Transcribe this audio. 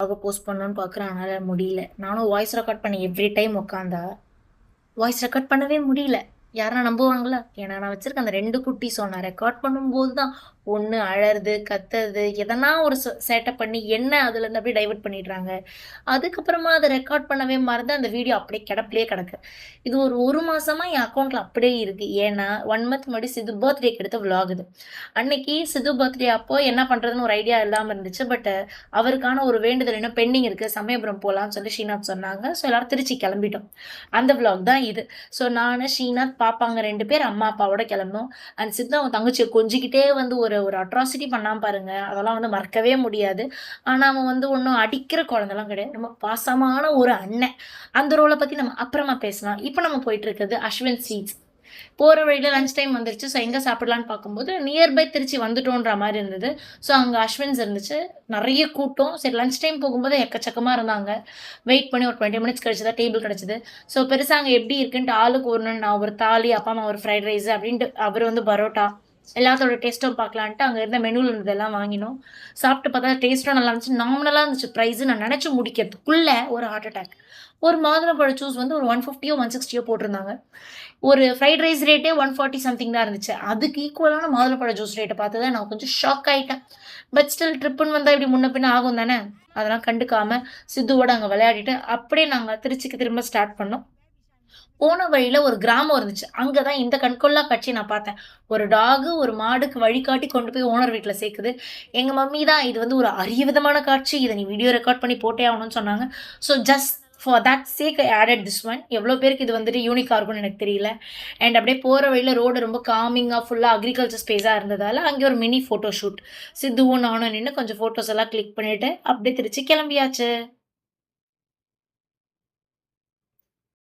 Post பண்ணணும்னு பார்க்குறேன். ஆனால முடியல. நானும் வாய்ஸ் ரெக்கார்ட் பண்ணி எவ்ரி டைம் உட்காந்தா, வாய்ஸ் ரெக்கார்ட் பண்ணவே முடியல. யாருனா நம்புவாங்களா? ஏன்னா நான் வச்சிருக்க அந்த 2 குட்டீஸும் நான் ரெக்கார்ட் பண்ணும்போது தான் ஒண்ணு அழறது, கத்துறது, எதனா ஒரு சேட்டப் பண்ணி என்ன அதுலேருந்து அப்படியே டைவர்ட் பண்ணிடுறாங்க. அதுக்கப்புறமா அத ரெக்கார்ட் பண்ணவே மறந்து அந்த வீடியோ அப்படியே கிடப்பிலேயே கிடக்கு. இது ஒரு 1 மாசமா என் அக்கவுண்ட்ல அப்படியே இருக்கு. ஏன்னா 1 மந்த் முன்னாடி சிது பர்த்டேக்கு எடுத்த விளாக் இது. அன்னைக்கு சிது பர்த்டே அப்போ என்ன பண்றதுன்னு ஒரு ஐடியா இல்லாம இருந்துச்சு. பட் அவருக்கான ஒரு வேண்டுதல் இன்னும் பெண்டிங் இருக்கு. சமயபுரம் போலான்னு சொல்லி ஸ்ரீநாத் சொன்னாங்க. ஸோ எல்லாரும் திருச்சி கிளம்பிட்டோம். அந்த விளாக் தான் இது. ஸோ நானு, ஸ்ரீநாத், பாப்பாங்க 2 பேர் அம்மா, அப்பாவோட கிளம்பினோம். அண்ட் சித்து அவங்க தங்கச்சிய கொஞ்சிக்கிட்டே வந்து ஒரு ஒரு அட்ராசிட்டி பண்ணான் பாருங்க. அதெல்லாம் வந்து மறக்கவே முடியாது. ஆனா அவன் வந்து ஒண்ணும் அடிக்கிற குழந்தலாம் கிடையாது. ரொம்ப பாசமான ஒரு அண்ணன். அந்த ரோல பத்தி நம்ம அப்புறமா பேசலாம். இப்ப நம்ம போயிட்டு இருக்கிறது அஸ்வின் ஸ்வீட்ஸ். போற வழியில லஞ்ச் டைம் வந்துருச்சு. ஸோ எங்க சாப்பிடலான்னு பார்க்கும்போது, நியர்பை திருச்சி வந்துட்டோன்ற மாரி இருந்தது. ஸோ அங்க அஸ்வின்ஸ் இருந்துச்சு. நெறைய கூட்டம். சரி லஞ்ச் டைம் போகும்போது எக்கச்சக்கமா இருந்தாங்க. வெயிட் பண்ணி ஒரு 20 மினிட்ஸ் கழிச்சு தான் டேபிள் கிடைச்சது. ஸோ பெருசா அங்க எப்படி இருக்குன்ட்டு ஆளுக்கு ஒண்ணு நான் ஒரு தாலி, அப்பா, அம்மா ஒரு ஃப்ரைட் ரைஸ் அப்படின்ட்டு அவரு வந்து பரோட்டா. எல்லாத்தோட டேஸ்ட்டும் பார்க்கலான்ட்டு அங்க இருந்த மெனுல இருந்ததெல்லாம் வாங்கினோம். சாப்பிட்டு பார்த்தா டேஸ்ட்டும் நல்லா இருந்துச்சு. நார்மலா இருந்துச்சு பிரைஸ். நான் நெனச்சு முடிக்கிறதுக்குள்ள ஒரு ஹார்ட் அட்டாக். ஒரு மாதுளம்பழ ஜூஸ் வந்து ஒரு 150யோ 160யோ போட்டிருந்தாங்க. ஒரு ஃப்ரைட் ரைஸ் ரேட்டே 140 சம்திங் தான் இருந்துச்சு. அதுக்கு ஈக்குவலான மாதுளம்பழ ஜூஸ் ரேட்ட பார்த்து தான் நான் கொஞ்சம் ஷாக் ஆயிட்டேன். பட் ஸ்டில் ட்ரிப்புன்னு வந்தா இப்படி முன்ன பின்ன ஆகும் தானே! அதெல்லாம் கண்டுக்காம சித்துவோட அங்க விளையாடிட்டு, அப்படியே நாங்க திருச்சிக்கு திரும்ப ஸ்டார்ட் பண்ணோம். போன வழியில ஒரு கிராமம் இருந்துச்சு. அங்க தான் இந்த கண்கொள்ளா காட்சிய நான் பார்த்தேன். ஒரு டாகு ஒரு மாடுக்கு வழிகாட்டி கொண்டு போய் ஓனர் வீட்ல சேர்க்குது. எங்க மம்மி தான் இது வந்து ஒரு அரிய விதமான காட்சி. இத நீ வீடியோ ரெக்கார்ட் பண்ணி போட்டே ஆகணும்னு சொன்னாங்க. So just for that sake I added this one. எவ்வளோ பேருக்கு இது வந்துட்டு யூனிக்கா இருக்கும்னு எனக்கு தெரியல. அண்ட் அப்படியே போற வழியில ரோடு ரொம்ப காமிங்கா ஃபுல்லா அக்ரிகல்ச்சர் ஸ்பேஸா இருந்ததால, அங்கே ஒரு மினி ஃபோட்டோ ஷூட். சித்துவும் நானும் நின்னு கொஞ்சம் ஃபோட்டோஸ் எல்லாம் கிளிக் பண்ணிட்டு, அப்படியே திருச்சி கிளம்பியாச்சு.